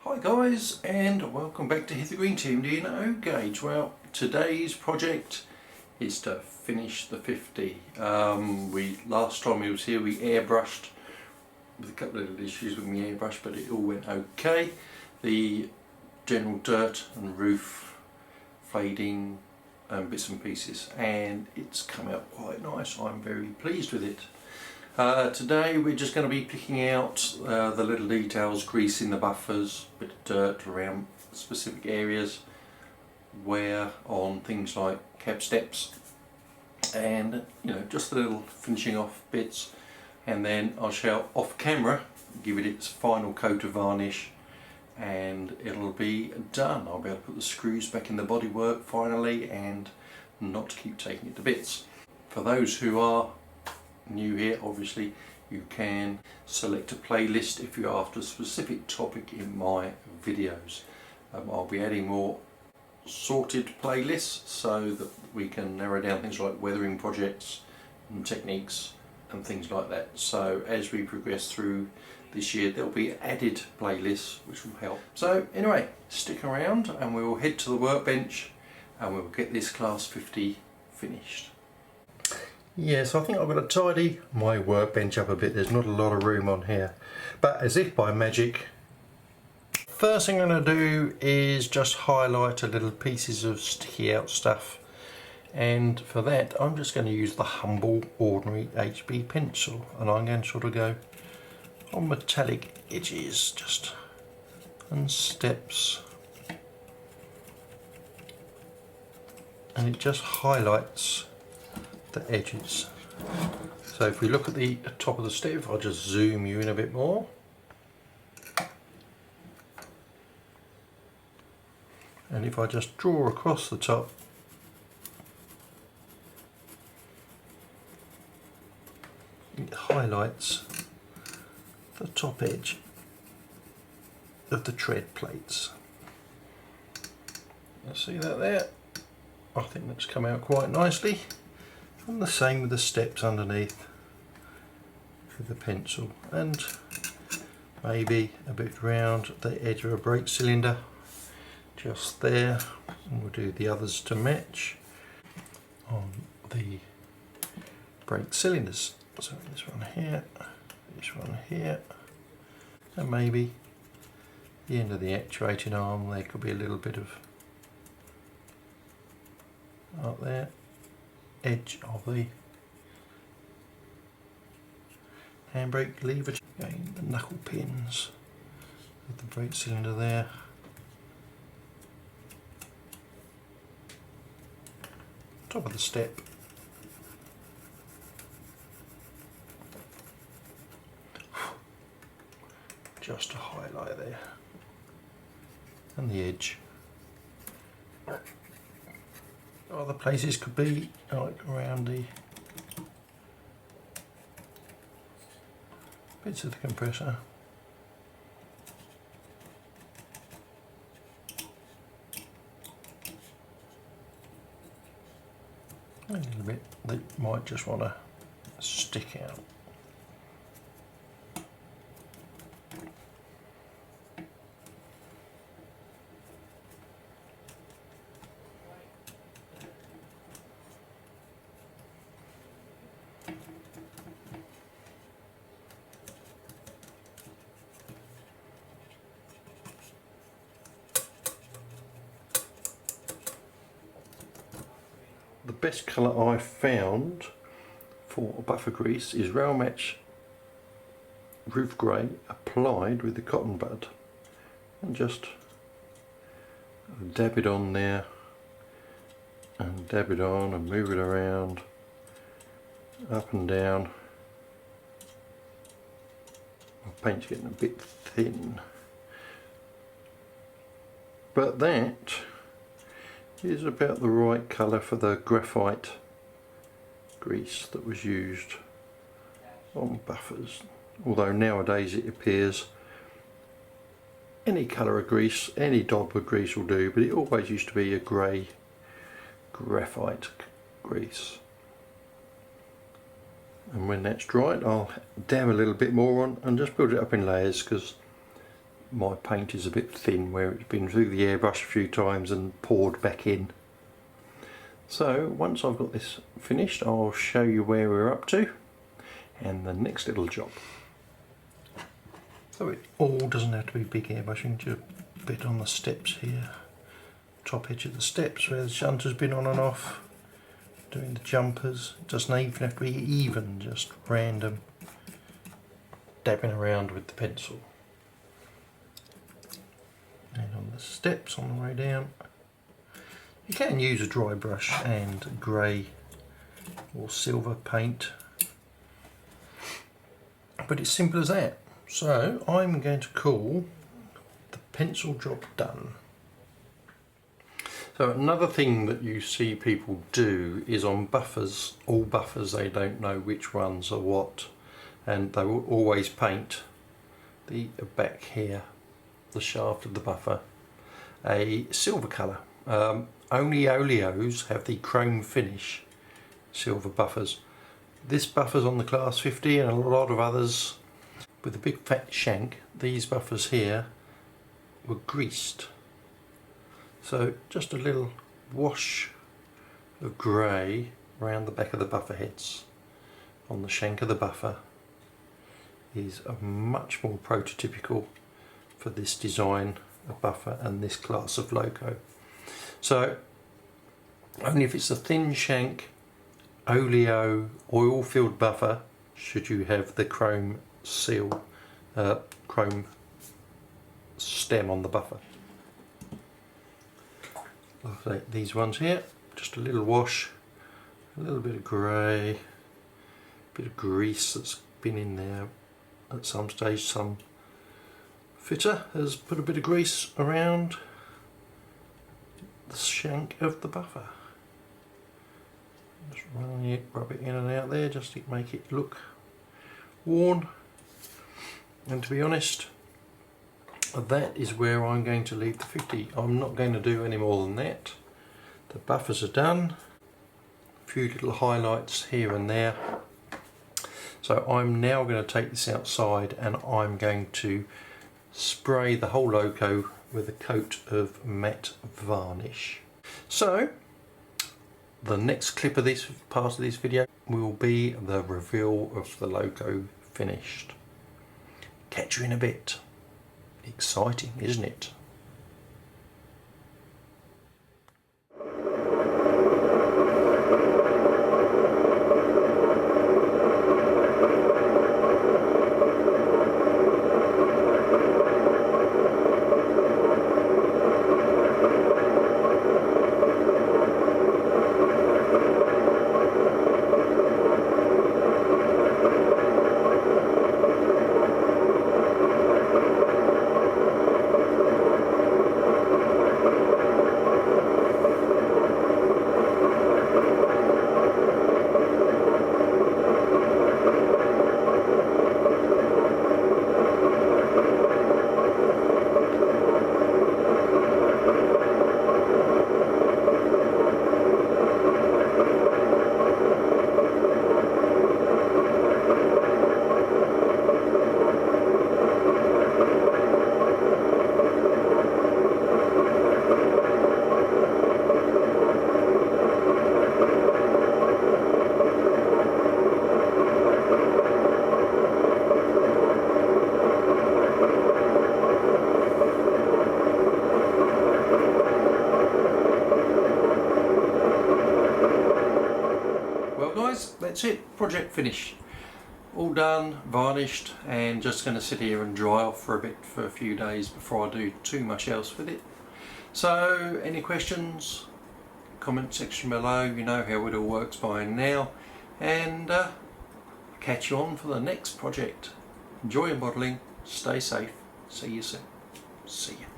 Hi guys, and welcome back to Hither Green TMD and gauge. Well, today's project is to finish the 50. Last time he was here we airbrushed with a couple of little issues with my airbrush, but it all went okay. The general dirt and roof fading bits and pieces, and it's come out quite nice. I'm very pleased with it. Today we're just going to be picking out the little details, greasing the buffers, a bit of dirt around specific areas, wear on things like cab steps, and just the little finishing off bits, and then I shall off camera give it its final coat of varnish and it'll be done. I'll be able to put the screws back in the bodywork finally and not keep taking it to bits. For those who are new here, obviously you can select a playlist if you're after a specific topic in my videos. I'll be adding more sorted playlists so that we can narrow down things like weathering projects and techniques and things like that. So as we progress through this year there'll be added playlists which will help. So anyway, stick around and we will head to the workbench and we'll get this class 50 finished. Yes, I think I've got to tidy my workbench up a bit. There's not a lot of room on here, but as if by magic, first thing I'm going to do is just highlight a little pieces of sticky out stuff, and for that I'm just going to use the humble ordinary HB pencil, and I'm going to sort of go on metallic edges just and steps, and it just highlights the edges. So if we look at the top of the step, I'll just zoom you in a bit more. And if I just draw across the top, it highlights the top edge of the tread plates. You see that there? I think that's come out quite nicely. And the same with the steps underneath with the pencil, and maybe a bit round the edge of a brake cylinder just there, and we'll do the others to match on the brake cylinders. So this one here, and maybe the end of the actuating arm, there could be a little bit of up there, edge of the handbrake lever. Again, the knuckle pins with the brake cylinder there. Top of the step. Just a highlight there. And the edge. Other places could be like around the bits of the compressor. A little bit that might just want to stick out. The best colour I've found for buffer grease is Rail Match Roof Grey applied with the cotton bud, and just dab it on there and dab it on and move it around up and down. My paint's getting a bit thin, but that is about the right colour for the graphite grease that was used on buffers, although nowadays it appears any colour of grease, any dog of grease will do, but it always used to be a grey graphite grease. And when that's dried I'll dab a little bit more on and just build it up in layers, because my paint is a bit thin where it's been through the airbrush a few times and poured back in. So once I've got this finished, I'll show you where we're up to and the next little job. So it all doesn't have to be big airbrushing, just a bit on the steps here, top edge of the steps where the shunter's been on and off, doing the jumpers. It doesn't even have to be even, just random dabbing around with the pencil. And on the steps on the way down, you can use a dry brush and grey or silver paint, but it's simple as that. So I'm going to call the pencil job done. So another thing that you see people do is on buffers, all buffers, they don't know which ones are what, and they will always paint the back here, the shaft of the buffer, a silver colour. Only oleos have the chrome finish silver buffers. This buffer's on the class 50 and a lot of others with a big fat shank. These buffers here were greased. So just a little wash of grey around the back of the buffer heads on the shank of the buffer is much more prototypical for this design of buffer and this class of Loco. So only if it's a thin shank oleo oil filled buffer should you have the chrome seal, chrome stem on the buffer. Like these ones here, just a little wash, a little bit of grey, a bit of grease that's been in there at some stage. Some fitter has put a bit of grease around the shank of the buffer. Just rub it in and out there just to make it look worn. And to be honest, that is where I'm going to leave the 50. I'm not going to do any more than that. The buffers are done. A few little highlights here and there. So I'm now going to take this outside and I'm going to spray the whole Loco with a coat of matte varnish. So the next clip of this part of this video will be the reveal of the Loco finished. Catch you in a bit. Exciting, isn't it? That's it, project finished. All done, varnished, and just going to sit here and dry off for a few days before I do too much else with it. So any questions, comment section below, you know how it all works by now, and catch you on for the next project. Enjoy your modelling, stay safe, see you soon, see ya.